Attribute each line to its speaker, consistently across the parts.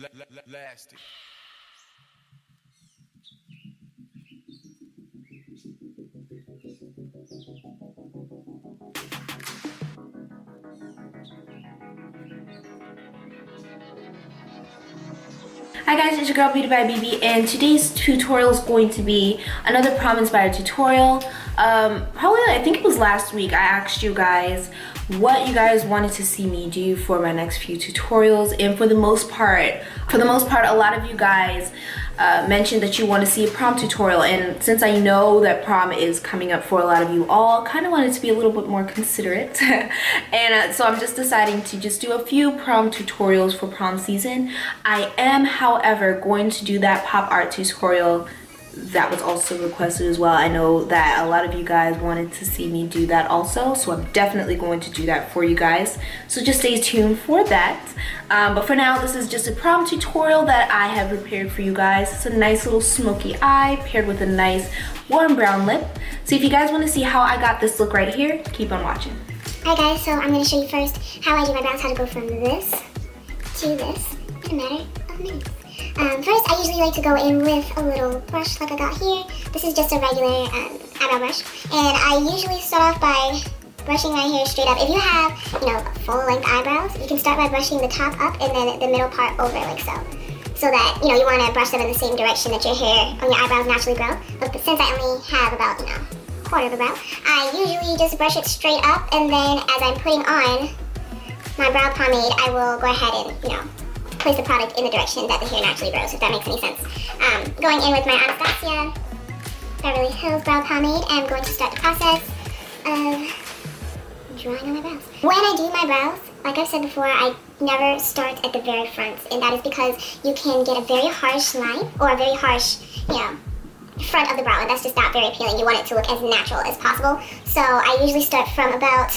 Speaker 1: lasting.
Speaker 2: Hi guys, it's your girl Beauty by BB, and today's tutorial is going to be another prom inspired tutorial. Probably I think it was last week I asked you guys what you guys wanted to see me do for my next few tutorials, and for the most part a lot of you guys mentioned that you want to see a prom tutorial, and since I know that prom is coming up for a lot of you all, kind of wanted to be a little bit more considerate and so I'm just deciding to just do a few prom tutorials for prom season. I am, however, going to do that pop art tutorial that was also requested as well. I know that a lot of you guys wanted to see me do that also, so I'm definitely going to do that for you guys, so just stay tuned for that. But for now, this is just a prom tutorial that I have prepared for you guys. It's a nice little smoky eye paired with a nice warm brown lip. So if you guys want to see how I got this look right here, keep on watching.
Speaker 3: Alright guys, so I'm going to show you first how I do my brows, how to go from this to this in a matter of minutes. First, I usually like to go in with a little brush like I got here. This is just a regular eyebrow brush. And I usually start off by brushing my hair straight up. If you have, full length eyebrows, you can start by brushing the top up and then the middle part over like so. So that, you want to brush them in the same direction that your hair on your eyebrows naturally grow. But since I only have about, quarter of a brow, I usually just brush it straight up, and then as I'm putting on my brow pomade, I will go ahead and, place the product in the direction that the hair naturally grows, if that makes any sense. Going in with my Anastasia Beverly Hills brow pomade, I'm going to start the process of drawing on my brows. When I do my brows, like I've said before, I never start at the very front, and that is because you can get a very harsh line or a very harsh, front of the brow, and that's just not very appealing. You want it to look as natural as possible. So I usually start from about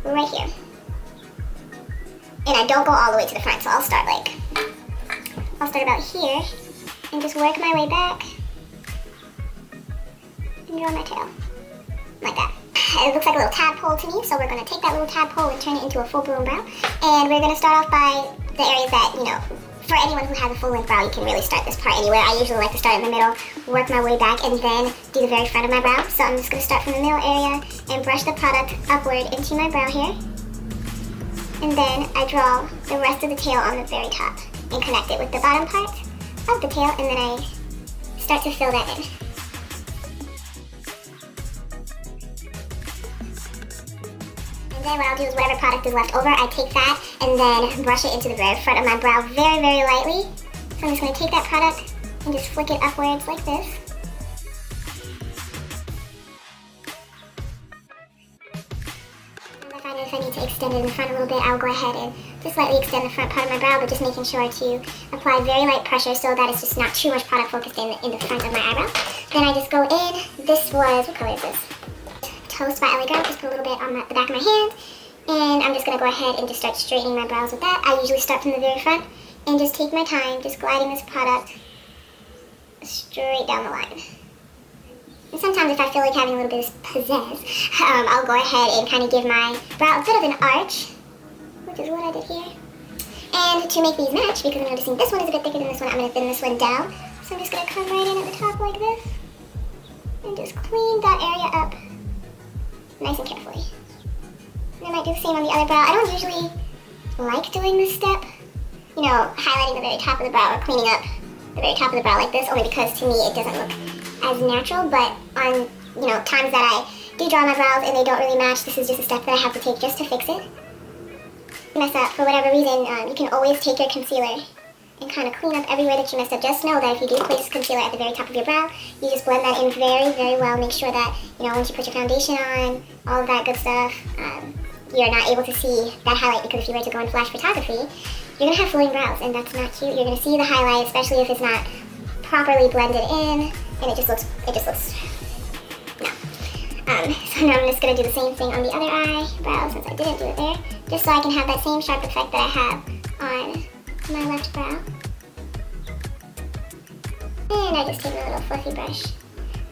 Speaker 3: right here. And I don't go all the way to the front, so I'll start about here and just work my way back and draw my tail, like that. It looks like a little tadpole to me, so we're going to take that little tadpole and turn it into a full blown brow. And we're going to start off by the areas that, for anyone who has a full length brow, you can really start this part anywhere. I usually like to start in the middle, work my way back, and then do the very front of my brow. So I'm just going to start from the middle area and brush the product upward into my brow here. And then I draw the rest of the tail on the very top and connect it with the bottom part of the tail, and then I start to fill that in. And then what I'll do is whatever product is left over, I take that and then brush it into the very front of my brow very, very lightly. So I'm just going to take that product and just flick it upwards like this. If I need to extend it in the front a little bit, I'll go ahead and just lightly extend the front part of my brow, but just making sure to apply very light pressure so that it's just not too much product focused in the front of my eyebrow. Then I just go in. This was, what color is this? Toast by L.A Girl. Just put a little bit on the back of my hand, and I'm just going to go ahead and just start straightening my brows with that. I usually start from the very front and just take my time, just gliding this product straight down the line. And sometimes if I feel like having a little bit of pizzazz, I'll go ahead and kind of give my brow a bit of an arch, which is what I did here. And to make these match, because I'm noticing this one is a bit thicker than this one, I'm going to thin this one down. So I'm just going to come right in at the top like this, and just clean that area up nice and carefully. And I might do the same on the other brow. I don't usually like doing this step, highlighting the very top of the brow or cleaning up the very top of the brow like this, only because to me it doesn't look as natural. But on times that I do draw my brows and they don't really match, this is just a step that I have to take just to fix it. Mess up for whatever reason, you can always take your concealer and kind of clean up everywhere that you messed up. Just know that if you do place concealer at the very top of your brow, you just blend that in very, very well. Make sure that once you put your foundation on, all of that good stuff, you're not able to see that highlight, because if you were to go in flash photography, you're gonna have flowing brows, and that's not cute. You're gonna see the highlight, especially if it's not properly blended in, and it just looks no. So now I'm just gonna do the same thing on the other eyebrow, since I didn't do it there, just so I can have that same sharp effect that I have on my left brow. And I just take my little fluffy brush. This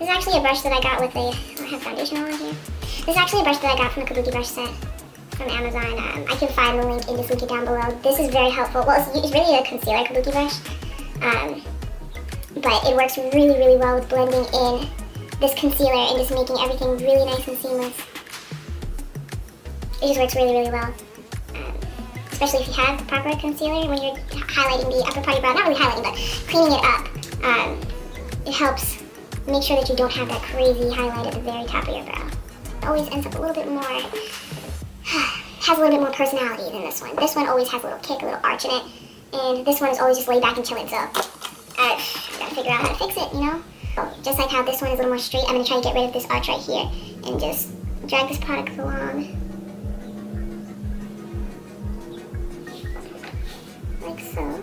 Speaker 3: is actually a brush that I got with I have foundation on here. This is actually a brush that I got from the Kabuki brush set from Amazon. I can find the link and just link it down below. This is very helpful. Well, it's really a concealer kabuki brush, but it works really, really well with blending in this concealer and just making everything really nice and seamless. It just works really, really well. Especially if you have the proper concealer when you're highlighting the upper part of your brow. Not really highlighting, but cleaning it up. It helps make sure that you don't have that crazy highlight at the very top of your brow. It always ends up a little bit more, has a little bit more personality than this one. This one always has a little kick, a little arch in it. And this one is always just laid back and chilling, so I gotta figure out how to fix it, you know? Just like how this one is a little more straight, I'm gonna try to get rid of this arch right here and just drag this product along. Like so.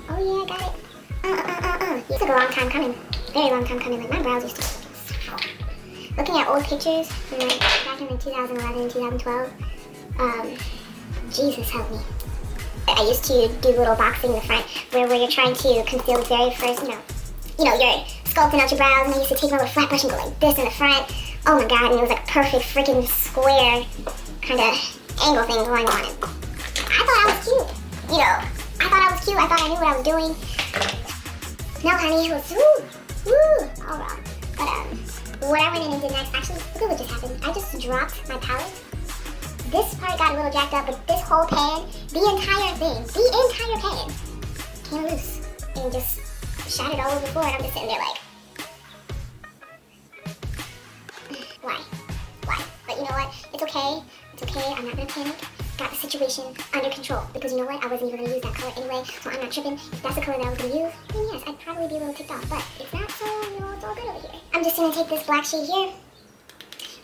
Speaker 3: Oh yeah, I got it. It took a long time coming. Very long time coming. Like my brows used to be looking at old pictures from like back in like 2011 and 2012. Jesus help me. I used to do little boxing in the front where you're trying to conceal the very first, you know, you're sculpting out your brows, and I used to take my little flat brush and go like this in the front. Oh my god, and it was like a perfect freaking square kind of angle thing going on. And I thought I was cute. You know, I thought I was cute. I thought I knew what I was doing. No, honey, it was all wrong. But what I went in and did next, actually, look at what just happened. I just dropped my palette. This part got a little jacked up, but this whole pan, the entire pan, came loose and just shattered all over the floor. And I'm just sitting there like, why? But you know what? It's okay. I'm not gonna panic. Got the situation under control, because you know what? I wasn't even gonna use that color anyway, so I'm not tripping. If that's the color that I was gonna use, then yes, I'd probably be a little ticked off, but it's not, so you know, it's all good over here. I'm just gonna take this black shade here,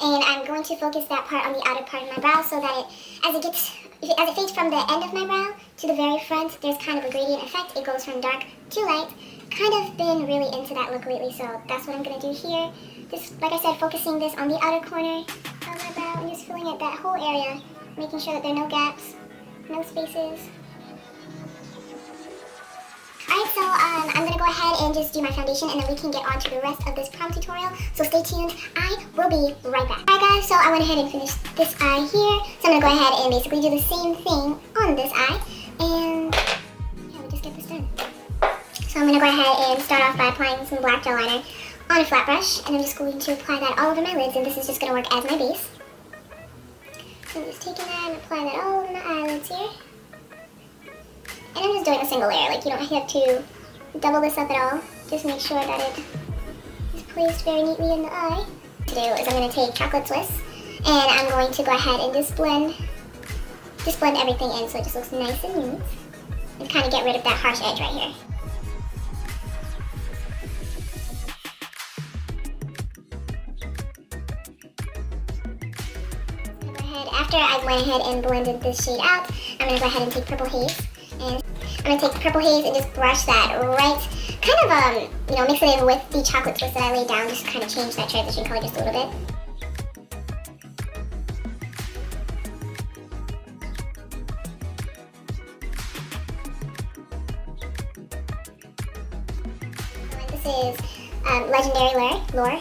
Speaker 3: and I'm going to focus that part on the outer part of my brow so that as it fades from the end of my brow to the very front, there's kind of a gradient effect. It goes from dark to light. Kind of been really into that look lately, so that's what I'm gonna do here. Just, like I said, focusing this on the outer corner of my brow and just filling out that whole area, making sure that there are no gaps, no spaces. Alright, so I'm gonna go ahead and just do my foundation, and then we can get on to the rest of this prom tutorial, so stay tuned. I will be right back. Alright guys, so I went ahead and finished this eye here, so I'm gonna go ahead and basically do the same thing on this eye, and yeah, we just get this done. So I'm gonna go ahead and start off by applying some black gel liner on a flat brush, and I'm just going to apply that all over my lids, and this is just gonna work as my base. So I'm just taking that and applying that all over my eyelids here. And I'm just doing a single layer, like you don't have to double this up at all. Just make sure that it is placed very neatly in the eye. What to do is I'm going to take Chocholate Swiss, and I'm going to go ahead and just blend everything in so it just looks nice and neat. And kind of get rid of that harsh edge right here. After I went ahead and blended this shade out, I'm going to go ahead and take Purple Haze. And I'm going to take Purple Haze and just brush that right, kind of, you know, mix it in with the Chocolate Swiss that I laid down, just kind of change that transition color just a little bit. This is Legendary Lure.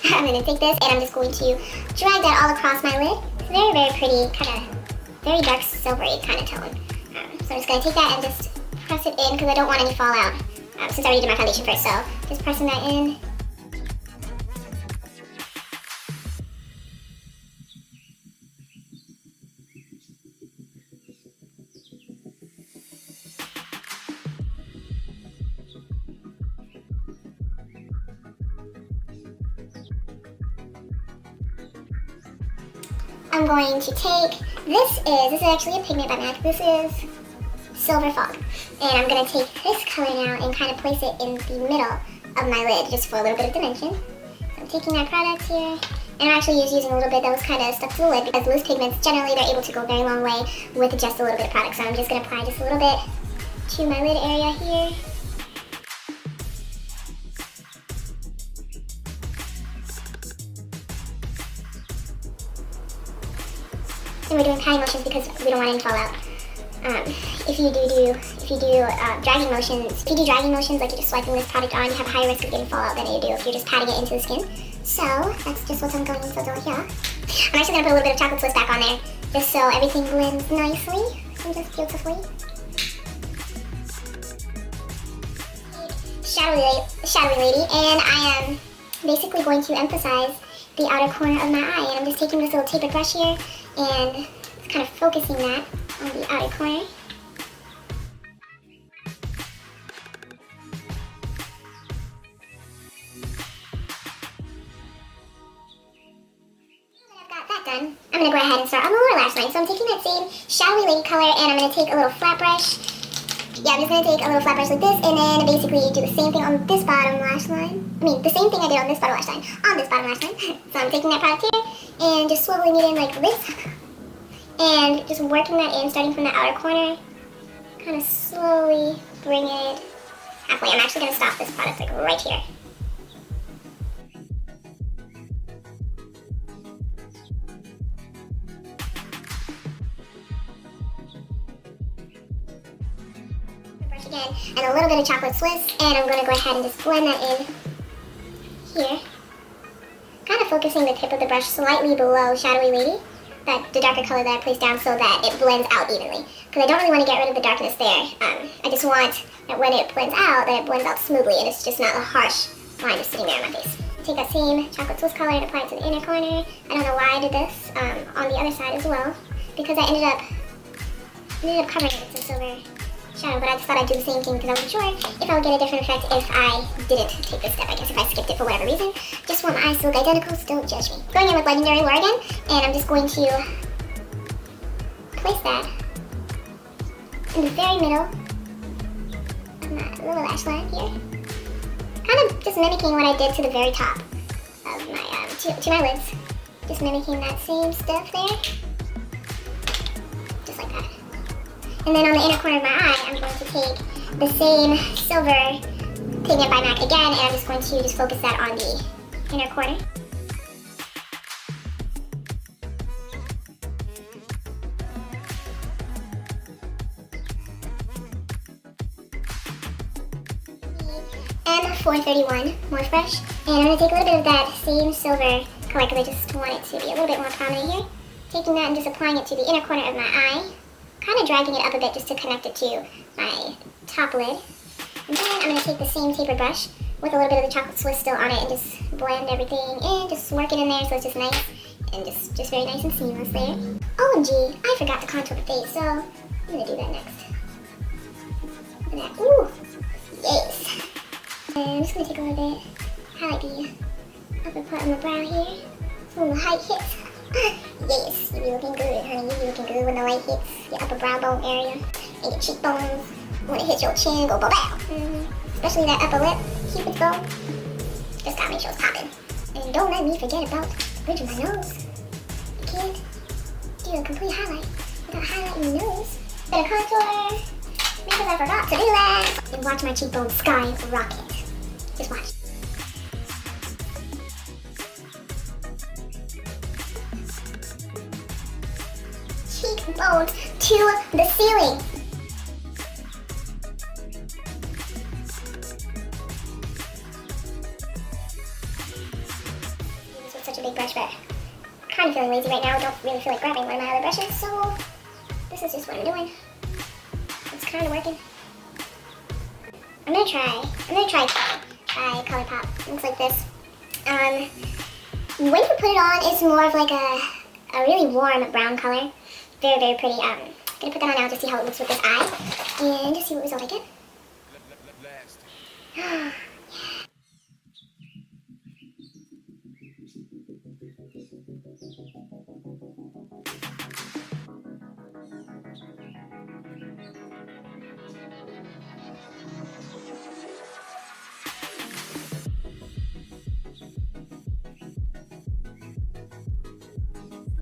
Speaker 3: I'm going to take this and I'm just going to drag that all across my lid. It's very, very pretty, kind of very dark silvery kind of tone. So I'm just going to take that and just press it in because I don't want any fallout since I already did my foundation first. So just pressing that in. I'm going to take, this is actually a Pigment by MAC. This is Silver Fog. And I'm going to take this color now and kind of place it in the middle of my lid just for a little bit of dimension. So I'm taking that product here, and I'm actually using a little bit that was kind of stuck to the lid because loose pigments, generally they're able to go a very long way with just a little bit of product. So I'm just going to apply just a little bit to my lid area here. And we're doing patting motions because we don't want any fallout. If you do dragging motions, like you're just swiping this product on, you have a higher risk of getting fallout than you do if you're just patting it into the skin. So that's just what I'm going to do here. I'm actually gonna put a little bit of Chocolate Swiss back on there, just so everything blends nicely and just beautifully. Shadowy Lady, and I am basically going to emphasize the outer corner of my eye, and I'm just taking this little tapered brush here and kind of focusing that on the outer corner. Done. I'm going to go ahead and start on the lower lash line. So I'm taking that same Shadowy Lady color, and I'm going to take a little flat brush. Yeah, I'm just going to take a little flat brush like this, and then basically do the same thing on this bottom lash line. I mean, the same thing I did on this bottom lash line, on this bottom lash line. So I'm taking that product here, and just swiveling it in like this. And just working that in, starting from the outer corner. Kind of slowly bring it halfway. I'm actually going to stop this product like right here. And a little bit of Chocolate Swiss, and I'm going to go ahead and just blend that in here. Kind of focusing the tip of the brush slightly below Shadowy Lady, the darker color that I placed down, so that it blends out evenly. Because I don't really want to get rid of the darkness there. I just want that when it blends out, that it blends out smoothly, and it's just not a harsh line just sitting there on my face. Take that same Chocolate Swiss color and apply it to the inner corner. I don't know why I did this on the other side as well, because I ended up covering it with some silver shadow, but I just thought I'd do the same thing because I wasn't sure if I would get a different effect if I didn't take this step. I guess if I skipped it for whatever reason. Just want my eyes to look identical, so don't judge me. Going in with Legendary Lure again, and I'm just going to place that in the very middle of my lower lash line here. Kind of just mimicking what I did to the very top of my, to my lids. Just mimicking that same stuff there. Just like that. And then on the inner corner of my eye, I'm going to take the same silver Pigment by MAC again, and I'm just going to focus that on the inner corner. M431 Morph Brush, and I'm going to take a little bit of that same silver color because I just want it to be a little bit more prominent here. Taking that and just applying it to the inner corner of my eye. Kind of dragging it up a bit just to connect it to my top lid. And then I'm going to take the same tapered brush with a little bit of the Chocolate Swiss still on it and just blend everything in, just work it in there so it's just nice and just very nice and seamless there. OMG, I forgot to contour the face, so I'm going to do that next. Look at that. Ooh, yes. And I'm just going to take a little bit, highlight the upper part of my brow here, so when the height hits. Yes, you be looking good, honey. You be looking good when the light hits your upper brow bone area and your cheekbones. When it hits your chin, go bow-bow. Especially that upper lip, Cupid's bow. Just gotta make sure it's popping. And don't let me forget about the bridge of my nose. You can't do a complete highlight without highlighting your nose. Bit of contour, because I forgot to do that. And watch my cheekbone skyrocket. Just watch. Cheekbones to the ceiling. This was such a big brush, but I'm kind of feeling lazy right now. I don't really feel like grabbing one of my other brushes, so this is just what I'm doing. It's kind of working. I'm gonna try by Colourpop. It looks like this. When you put it on, it's more of like a really warm brown color. Very, very pretty. I'm gonna put that on now to see how it looks with this eye and just see what result I get. Yeah.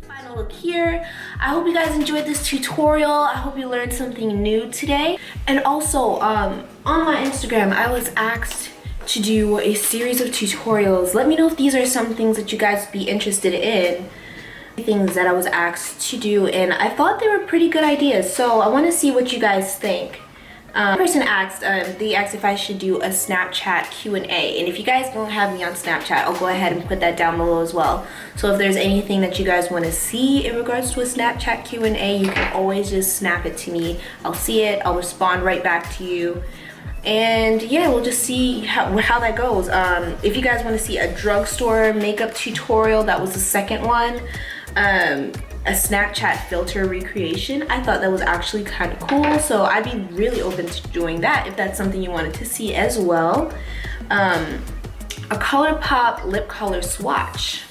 Speaker 2: Final look here. I hope you guys enjoyed this tutorial. I hope you learned something new today. And also, on my Instagram, I was asked to do a series of tutorials. Let me know if these are some things that you guys would be interested in. Things that I was asked to do, and I thought they were pretty good ideas. So I want to see what you guys think. Person asked, they asked if I should do a Snapchat Q&A, and if you guys don't have me on Snapchat, I'll go ahead and put that down below as well. So if there's anything that you guys want to see in regards to a Snapchat Q&A, you can always just snap it to me. I'll see it, I'll respond right back to you. And yeah, we'll just see how that goes. If you guys want to see a drugstore makeup tutorial, that was the second one. A Snapchat filter recreation, I thought that was actually kind of cool, so I'd be really open to doing that if that's something you wanted to see as well. A Colourpop lip color swatch.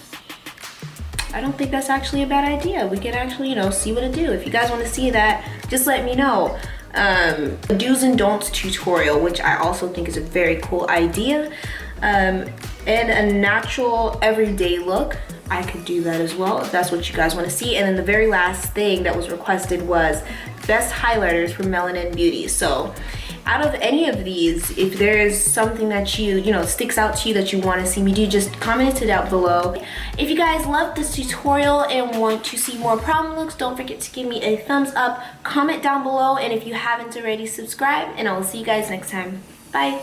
Speaker 2: I don't think that's actually a bad idea. We can actually, you know, see what to do. If you guys want to see that, just let me know. A do's and don'ts tutorial, which I also think is a very cool idea. And a natural everyday look. I could do that as well if that's what you guys want to see. And then the very last thing that was requested was best highlighters for Melanin Beauty. So out of any of these, if there's something that you know sticks out to you that you want to see me do, just comment it down below. If you guys love this tutorial and want to see more prom looks, don't forget to give me a thumbs up, comment down below, and if you haven't already, subscribe, and I will see you guys next time. Bye.